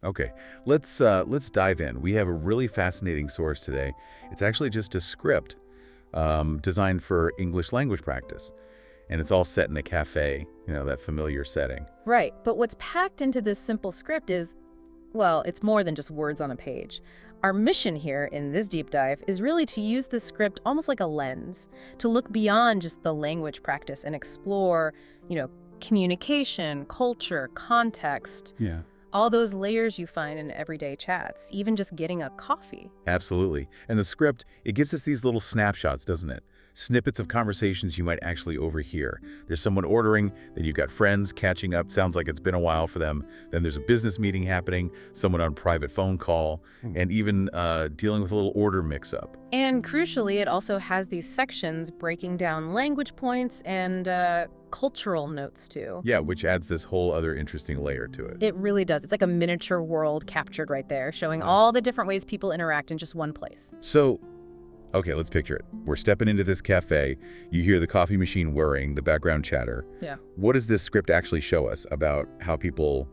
Okay, let's dive in. We have a really fascinating source today. It's actually just a script designed for English language practice, and it's all set in a cafe, that familiar setting. Right, but what's packed into this simple script is, well, it's more than just words on a page. Our mission here in this deep dive is really to use this script almost like a lens, to look beyond just the language practice and explore, communication, culture, context, Yeah. all those layers you find in everyday chats, even just getting a coffee. Absolutely. And the script, it gives us these little snapshots, doesn't it? Snippets of conversations you might actually overhear. There's someone ordering, then you've got friends catching up, sounds like it's been a while for them. Then there's a business meeting happening, someone on private phone call, and even dealing with a little order mix-up. And crucially, it also has these sections breaking down language points and cultural notes too. Yeah, which adds this whole other interesting layer to it. It really does. It's like a miniature world captured right there, showing all the different ways people interact in just one place. So, okay, let's picture it. We're stepping into this cafe. You hear the coffee machine whirring, the background chatter. Yeah. What does this script actually show us about how people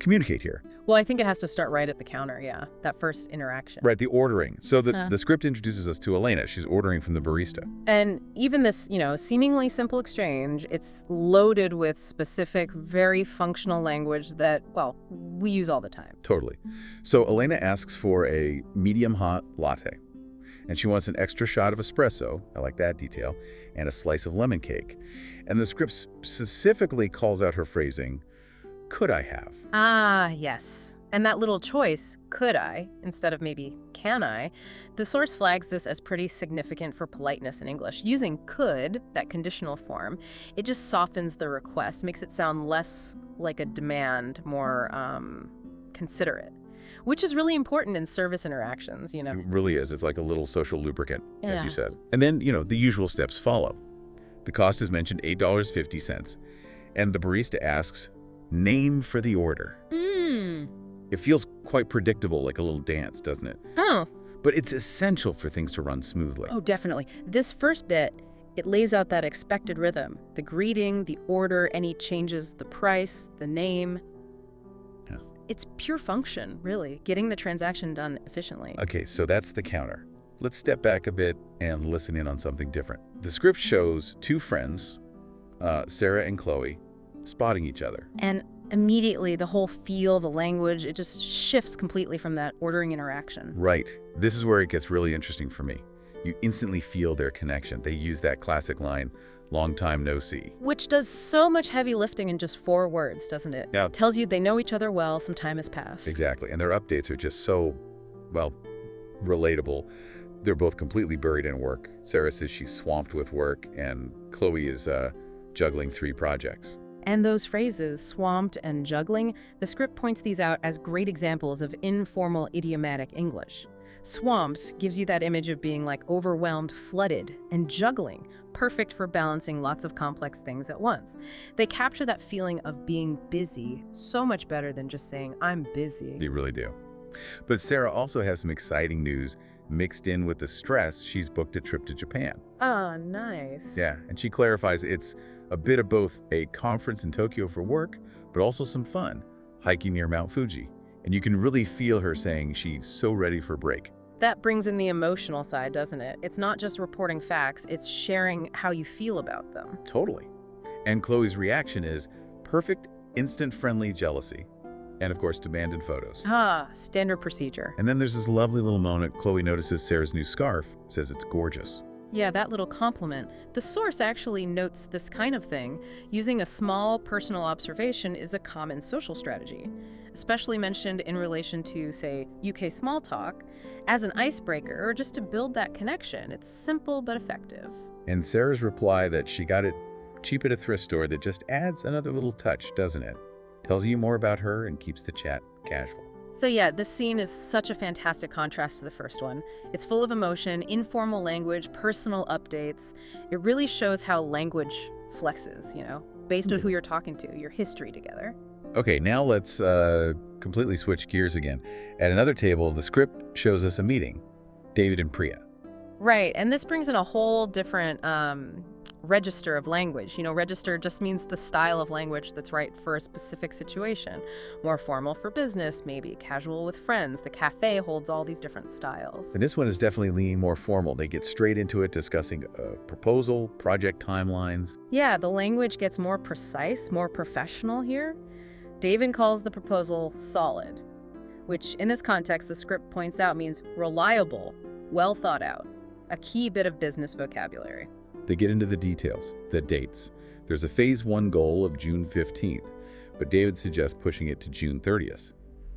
communicate here? Well, I think it has to start right at the counter, yeah. That first interaction. Right, the ordering. So the script introduces us to Elena. She's ordering from the barista. And even this, seemingly simple exchange, it's loaded with specific, very functional language that, well, we use all the time. Totally. So Elena asks for a medium hot latte. And she wants an extra shot of espresso, I like that detail, and a slice of lemon cake. And the script specifically calls out her phrasing, "Could I have?" Ah, yes. And that little choice, could I, instead of maybe can I, the source flags this as pretty significant for politeness in English. Using could, that conditional form, it just softens the request, makes it sound less like a demand, more considerate, which is really important in service interactions, It really is. It's like a little social lubricant, as Yeah. you said. And then, the usual steps follow. The cost is mentioned, $8.50. And the barista asks, name for the order. It feels quite predictable, like a little dance, doesn't it? Oh. But it's essential for things to run smoothly. Oh, definitely. This first bit, it lays out that expected rhythm. The greeting, the order, any changes, the price, the name. Yeah. It's pure function, really, getting the transaction done efficiently. Okay, so that's the counter. Let's step back a bit and listen in on something different. The script shows two friends, Sarah and Chloe, spotting each other. And immediately, the whole feel, the language, it just shifts completely from that ordering interaction. Right. This is where it gets really interesting for me. You instantly feel their connection. They use that classic line, long time no see. Which does so much heavy lifting in just 4 words, doesn't it? Yeah. Tells you they know each other well, some time has passed. Exactly. And their updates are just so, well, relatable. They're both completely buried in work. Sarah says she's swamped with work, and Chloe is juggling 3 projects. And those phrases, swamped and juggling, the script points these out as great examples of informal idiomatic English. Swamped gives you that image of being like overwhelmed, flooded, and juggling, perfect for balancing lots of complex things at once. They capture that feeling of being busy so much better than just saying, I'm busy. They really do. But Sarah also has some exciting news mixed in with the stress. She's booked a trip to Japan. Ah, nice. Yeah, and she clarifies it's a bit of both a conference in Tokyo for work, but also some fun, hiking near Mount Fuji. And you can really feel her saying she's so ready for a break. That brings in the emotional side, doesn't it? It's not just reporting facts, it's sharing how you feel about them. Totally. And Chloe's reaction is perfect, instant-friendly jealousy. And of course, demanded photos. Ah, standard procedure. And then there's this lovely little moment. Chloe notices Sarah's new scarf, says it's gorgeous. Yeah, that little compliment. The source actually notes this kind of thing. Using a small personal observation is a common social strategy, especially mentioned in relation to, say, UK small talk, as an icebreaker or just to build that connection. It's simple but effective. And Sarah's reply that she got it cheap at a thrift store that just adds another little touch, doesn't it? Tells you more about her and keeps the chat casual. So yeah, this scene is such a fantastic contrast to the first one. It's full of emotion, informal language, personal updates. It really shows how language flexes, based on who you're talking to, your history together. Okay, now let's completely switch gears again. At another table, the script shows us a meeting, David and Priya. Right, and this brings in a whole different register of language. Register just means the style of language that's right for a specific situation. More formal for business, maybe casual with friends. The cafe holds all these different styles. And this one is definitely leaning more formal. They get straight into it, discussing a proposal, project timelines. Yeah, the language gets more precise, more professional here. David calls the proposal solid, which in this context, the script points out means reliable, well thought out, a key bit of business vocabulary. They get into the details, the dates. There's a phase 1 goal of June 15th, but David suggests pushing it to June 30th.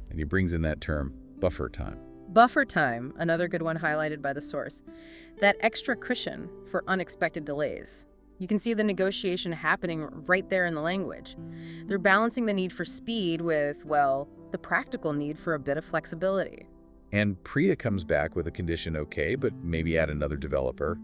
And he brings in that term, buffer time. Buffer time, another good one highlighted by the source. That extra cushion for unexpected delays. You can see the negotiation happening right there in the language. They're balancing the need for speed with, well, the practical need for a bit of flexibility. And Priya comes back with a condition okay, but maybe add another developer.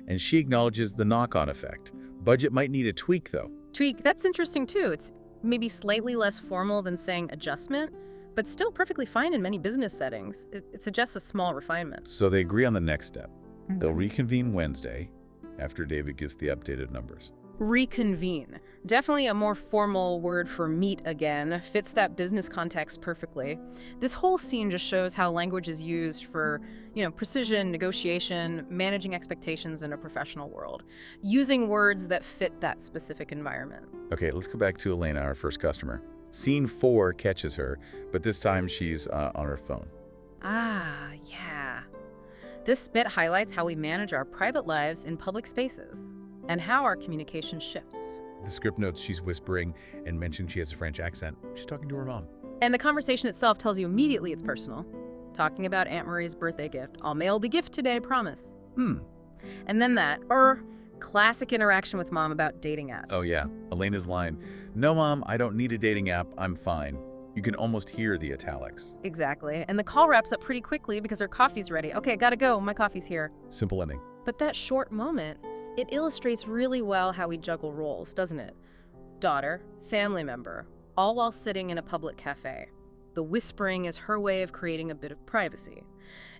And she acknowledges the knock-on effect. Budget might need a tweak, though. Tweak, that's interesting too. It's maybe slightly less formal than saying adjustment, but still perfectly fine in many business settings. It suggests a small refinement. So they agree on the next step. They'll reconvene Wednesday after David gets the updated numbers. Reconvene. Definitely a more formal word for meet again. Fits that business context perfectly. This whole scene just shows how language is used for, precision, negotiation, managing expectations in a professional world. Using words that fit that specific environment. Okay, let's go back to Elena, our first customer. Scene 4 catches her, but this time she's on her phone. Ah, yeah. This bit highlights how we manage our private lives in public spaces and how our communication shifts. The script notes she's whispering and mentions she has a French accent. She's talking to her mom. And the conversation itself tells you immediately it's personal. Talking about Aunt Marie's birthday gift. I'll mail the gift today, I promise. And then that, classic interaction with mom about dating apps. Oh yeah, Elena's line, "No mom, I don't need a dating app, I'm fine." You can almost hear the italics. Exactly. And the call wraps up pretty quickly because her coffee's ready. Okay, gotta go, my coffee's here. Simple ending. But that short moment, it illustrates really well how we juggle roles, doesn't it? Daughter, family member, all while sitting in a public cafe. The whispering is her way of creating a bit of privacy.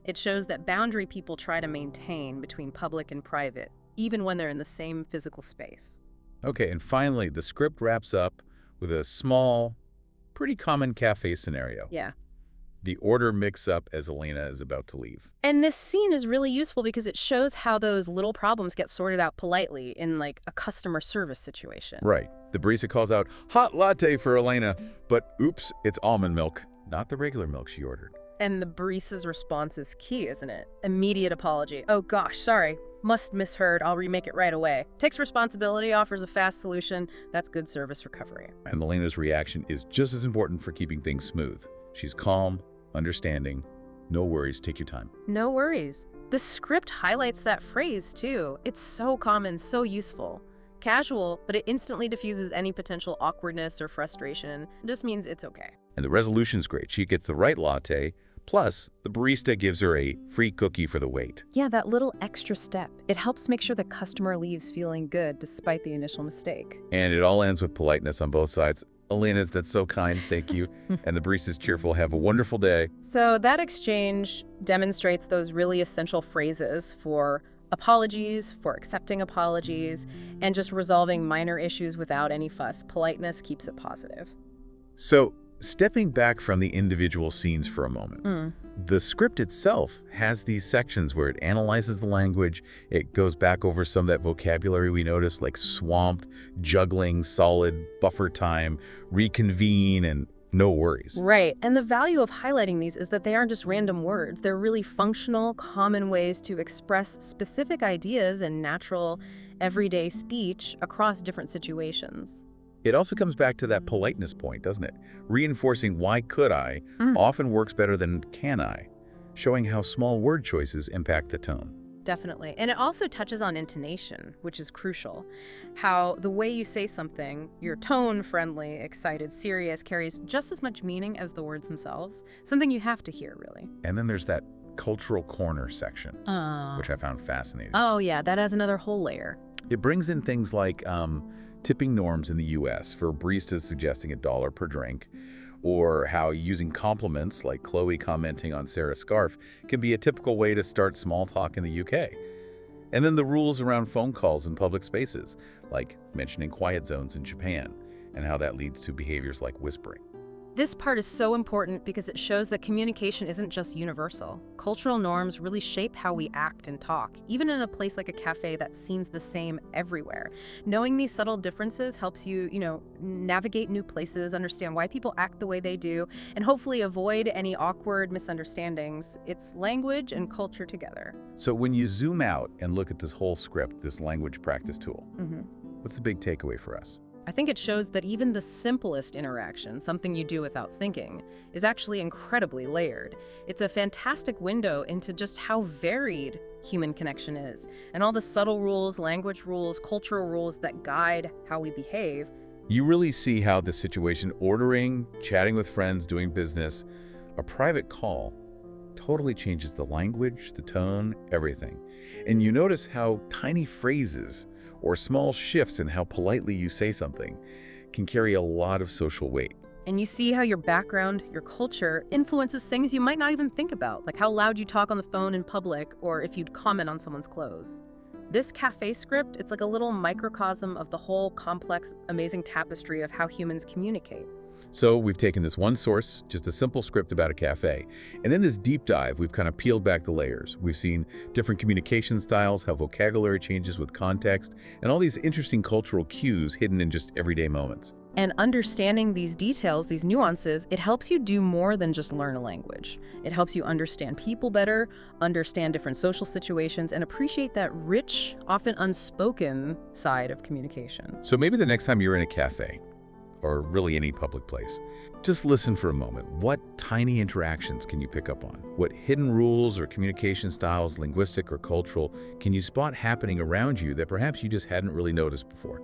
It shows that boundary people try to maintain between public and private, even when they're in the same physical space. Okay, and finally, the script wraps up with a small, pretty common cafe scenario. Yeah. The order mix-up as Elena is about to leave. And this scene is really useful because it shows how those little problems get sorted out politely in like a customer service situation. Right. The barista calls out, "Hot latte for Elena," but oops, it's almond milk, not the regular milk she ordered. And the barista's response is key, isn't it? Immediate apology. "Oh gosh, sorry. Must misheard. I'll remake it right away." Takes responsibility, offers a fast solution. That's good service recovery. And Elena's reaction is just as important for keeping things smooth. She's calm, understanding. No worries, take your time. No worries. The script highlights that phrase too. It's so common, so useful. Casual, but it instantly diffuses any potential awkwardness or frustration. It just means it's okay. And the resolution's great. She gets the right latte, plus the barista gives her a free cookie for the wait. Yeah, that little extra step. It helps make sure the customer leaves feeling good despite the initial mistake. And it all ends with politeness on both sides. Elena's, "That's so kind, thank you." And the barista's cheerful, "Have a wonderful day." So that exchange demonstrates those really essential phrases for apologies, for accepting apologies, and just resolving minor issues without any fuss. Politeness keeps it positive. So, stepping back from the individual scenes for a moment, the script itself has these sections where it analyzes the language, it goes back over some of that vocabulary we noticed, like swamped, juggling, solid, buffer time, reconvene, and no worries. Right, and the value of highlighting these is that they aren't just random words. They're really functional, common ways to express specific ideas in natural, everyday speech across different situations. It also comes back to that politeness point, doesn't it? Reinforcing "why could I" often works better than "can I," showing how small word choices impact the tone. Definitely. And it also touches on intonation, which is crucial. How the way you say something, your tone, friendly, excited, serious, carries just as much meaning as the words themselves. Something you have to hear, really. And then there's that cultural corner section, which I found fascinating. Oh, yeah, that adds another whole layer. It brings in things like tipping norms in the US for baristas suggesting $1 per drink, or how using compliments like Chloe commenting on Sarah's scarf can be a typical way to start small talk in the UK. And then the rules around phone calls in public spaces, like mentioning quiet zones in Japan, and how that leads to behaviors like whispering. This part is so important because it shows that communication isn't just universal. Cultural norms really shape how we act and talk, even in a place like a cafe that seems the same everywhere. Knowing these subtle differences helps you, navigate new places, understand why people act the way they do, and hopefully avoid any awkward misunderstandings. It's language and culture together. So when you zoom out and look at this whole script, this language practice tool, Mhm. what's the big takeaway for us? I think it shows that even the simplest interaction, something you do without thinking, is actually incredibly layered. It's a fantastic window into just how varied human connection is, and all the subtle rules, language rules, cultural rules that guide how we behave. You really see how this situation, ordering, chatting with friends, doing business, a private call, totally changes the language, the tone, everything. And you notice how tiny phrases or small shifts in how politely you say something can carry a lot of social weight. And you see how your background, your culture, influences things you might not even think about, like how loud you talk on the phone in public or if you'd comment on someone's clothes. This cafe script, it's like a little microcosm of the whole complex, amazing tapestry of how humans communicate. So we've taken this one source, just a simple script about a cafe, and in this deep dive, we've kind of peeled back the layers. We've seen different communication styles, how vocabulary changes with context, and all these interesting cultural cues hidden in just everyday moments. And understanding these details, these nuances, it helps you do more than just learn a language. It helps you understand people better, understand different social situations, and appreciate that rich, often unspoken side of communication. So maybe the next time you're in a cafe, or really any public place, just listen for a moment. What tiny interactions can you pick up on? What hidden rules or communication styles, linguistic or cultural, can you spot happening around you that perhaps you just hadn't really noticed before?